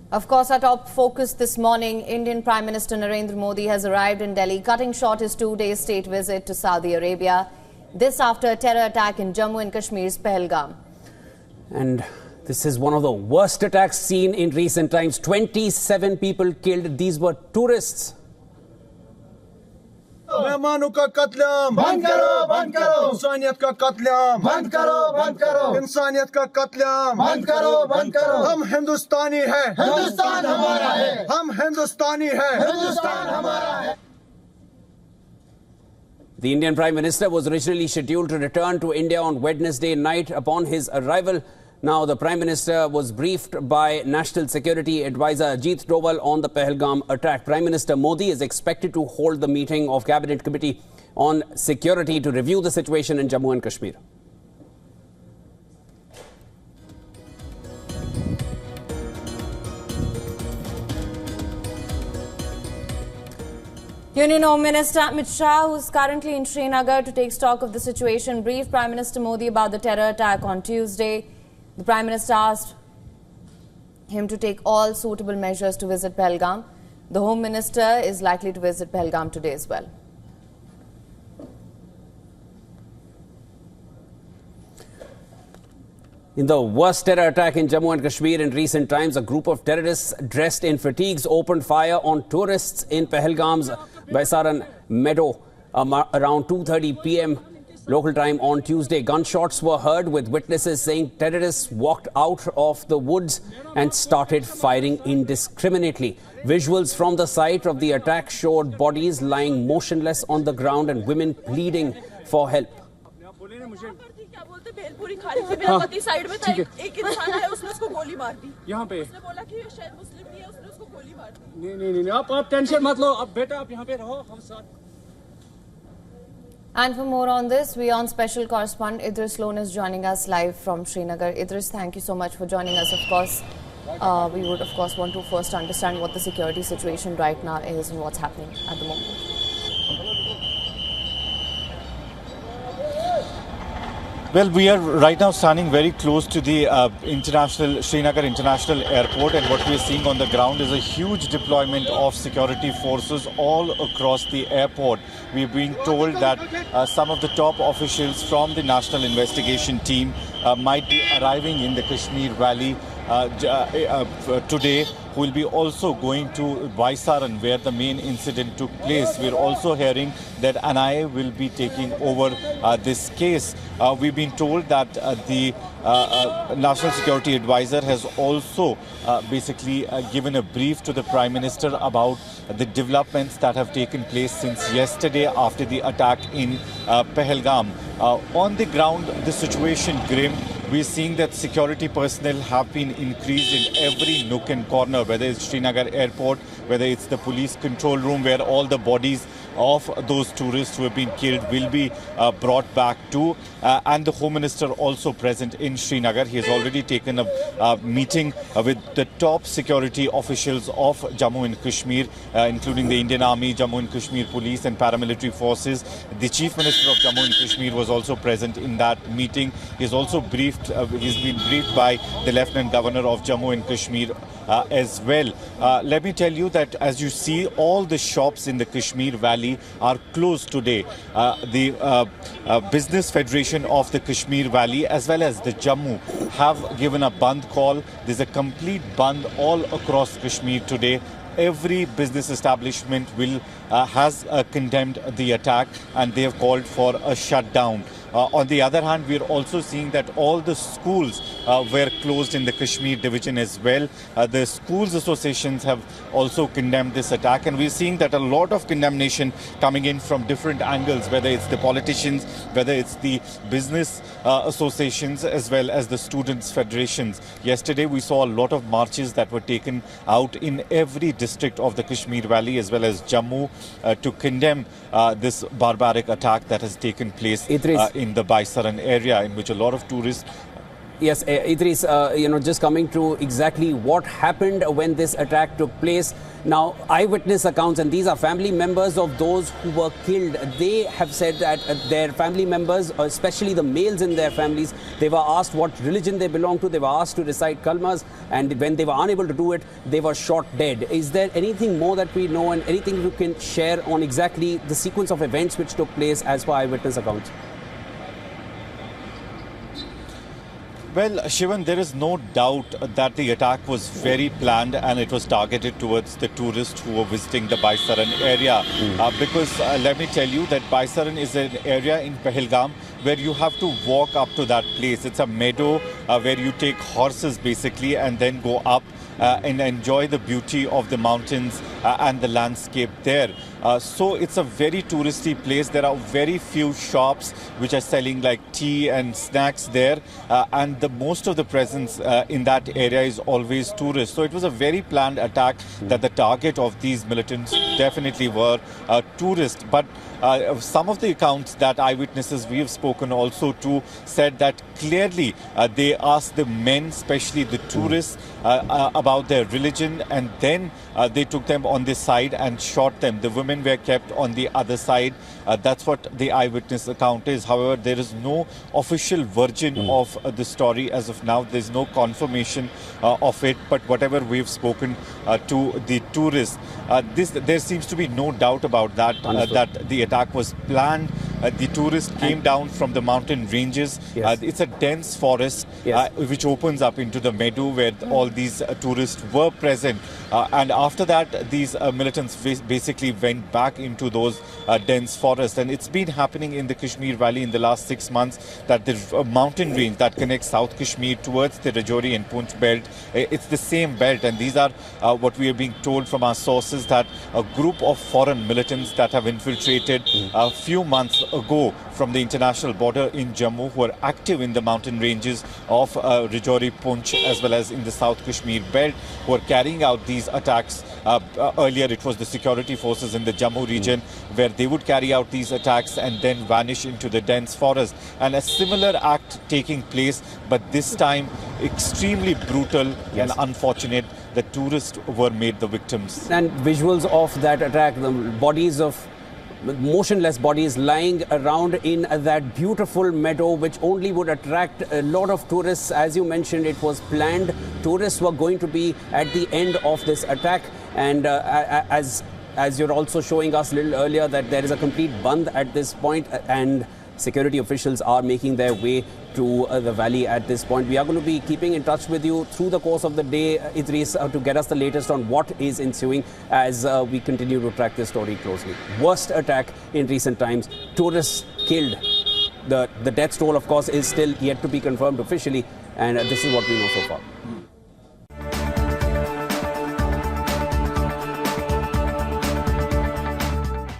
Of course, our top focus this morning, Indian Prime Minister Narendra Modi has arrived in Delhi, cutting short his two-day state visit to Saudi Arabia. This after a terror attack in Jammu and Kashmir's Pahalgam. And this is one of the worst attacks seen in recent times. 27 people killed. These were tourists. मेहमानों का कत्लेआम बंद करो इंसानियत का कत्लेआम बंद करो इंसानियत का कत्लेआम बंद करो हम हिंदुस्तानी हैं हिंदुस्तान हमारा है हम हिंदुस्तानी हैं हिंदुस्तान हमारा है. The Indian Prime Minister was originally scheduled to return to India on Wednesday night. Upon his arrival, now the Prime Minister was briefed by National Security Advisor Ajit Doval on the Pahalgam attack. Prime Minister Modi is expected to hold the meeting of Cabinet Committee on Security to review the situation in Jammu and Kashmir. Union Home Minister Amit Shah, who is currently in Srinagar to take stock of the situation, briefed Prime Minister Modi about the terror attack on Tuesday. The Prime Minister asked him to take all suitable measures to visit Pahalgam. The Home Minister is likely to visit Pahalgam today as well. In the worst terror attack in Jammu and Kashmir in recent times, a group of terrorists dressed in fatigues opened fire on tourists in Pahalgam's Baisaran meadow around 2:30 p.m. local time on Tuesday. Gunshots were heard, with witnesses saying terrorists walked out of the woods and started firing indiscriminately. Visuals from the site of the attack showed bodies lying motionless on the ground and women pleading for help. Side में था एक इंसान है उसने उसको गोली मार दी यहाँ पे उसने बोला कि शायद मुस्लिम नहीं है उसने उसको गोली मार दी नहीं आप टेंशन मत लो अब बेटा आप यहाँ पे रहो हम साथ. And for more on this, WION special correspondent Idris Lone is joining us live from Srinagar. Idris, thank you so much for joining us. Of course, we would of course want to first understand what the security situation right now is and what's happening at the moment. Well, we are right now standing very close to the Srinagar International Airport, and what we are seeing on the ground is a huge deployment of security forces all across the airport. We are being told that some of the top officials from the National Investigation Team might be arriving in the Kashmir Valley today, who will be also going to Baisaran, where the main incident took place. We're also hearing that NIA will be taking over this case. We've been told that the National Security Advisor has also basically given a brief to the Prime Minister about the developments that have taken place since yesterday after the attack in Pahalgam. On the ground, the situation grim. We're seeing that security personnel have been increased in every nook and corner, whether it's Srinagar Airport, whether it's the police control room where all the bodies of those tourists who have been killed will be brought back to, and the Home Minister also present in Srinagar. He has already taken a meeting with the top security officials of Jammu and Kashmir, including the Indian Army, Jammu and Kashmir Police and paramilitary forces. The Chief Minister of Jammu and Kashmir was also present in that meeting. He's also briefed. He's been briefed by the Lieutenant Governor of Jammu and Kashmir as well. Let me tell you that as you see, all the shops in the Kashmir Valley are closed today. The Business Federation of the Kashmir Valley as well as the Jammu have given a Bandh call. There's a complete Bandh all across Kashmir today. Every business establishment has condemned the attack, and they have called for a shutdown. On the other hand, we are also seeing that all the schools were closed in the Kashmir division as well. The schools associations have also condemned this attack, and we're seeing that a lot of condemnation coming in from different angles, whether it's the politicians, whether it's the business associations, as well as the students' federations. Yesterday, we saw a lot of marches that were taken out in every district of the Kashmir Valley as well as Jammu to condemn this barbaric attack that has taken place in the Baisaran area, in which a lot of tourists Yes, Idris, just coming to exactly what happened when this attack took place. Now, eyewitness accounts, and these are family members of those who were killed. They have said that their family members, especially the males in their families, they were asked what religion they belong to. They were asked to recite kalmas, and when they were unable to do it, they were shot dead. Is there anything more that we know, and anything you can share on exactly the sequence of events which took place as per eyewitness accounts? Well, Shivan, there is no doubt that the attack was very planned and it was targeted towards the tourists who were visiting the Baisaran area. Because let me tell you that Baisaran is an area in Pahalgam where you have to walk up to that place. It's a meadow where you take horses basically and then go up and enjoy the beauty of the mountains and the landscape there. So it's a very touristy place. There are very few shops which are selling like tea and snacks there, and most of the presence in that area is always tourists. So it was a very planned attack that the target of these militants definitely were tourists. But some of the accounts that eyewitnesses we have spoken also to said that clearly they asked the men, especially the tourists, about their religion, and then they took them on this side and shot them. The women were kept on the other side. That's what the eyewitness account is. However, there is no official version of the story as of now. There's no confirmation of it. But whatever we've spoken to the tourists, there seems to be no doubt about that, that the attack was planned. The tourists came down from the mountain ranges. Yes. It's a dense forest which opens up into the meadow where all these tourists were present. And after that, these militants basically went back into those dense forests. And it's been happening in the Kashmir Valley in the last 6 months that the mountain range that connects South Kashmir towards the Rajouri and Poonch belt, it's the same belt. And these are what we are being told from our sources, that a group of foreign militants that have infiltrated a few months ago from the international border in Jammu, who are active in the mountain ranges of Rajouri, Poonch, as well as in the South Kashmir belt, who are carrying out these attacks. Earlier it was the security forces in the Jammu region where they would carry out these attacks and then vanish into the dense forest. And a similar act taking place, but this time extremely brutal and unfortunate. The tourists were made the victims. And visuals of that attack, the bodies of motionless bodies lying around in that beautiful meadow, which only would attract a lot of tourists. As you mentioned, it was planned. Tourists were going to be at the end of this attack. And as you're also showing us a little earlier, that there is a complete bandh at this point, and security officials are making their way to the valley at this point. We are going to be keeping in touch with you through the course of the day, Idris, to get us the latest on what is ensuing as we continue to track this story closely. Worst attack in recent times. Tourists killed. The death toll, of course, is still yet to be confirmed officially, and this is what we know so far.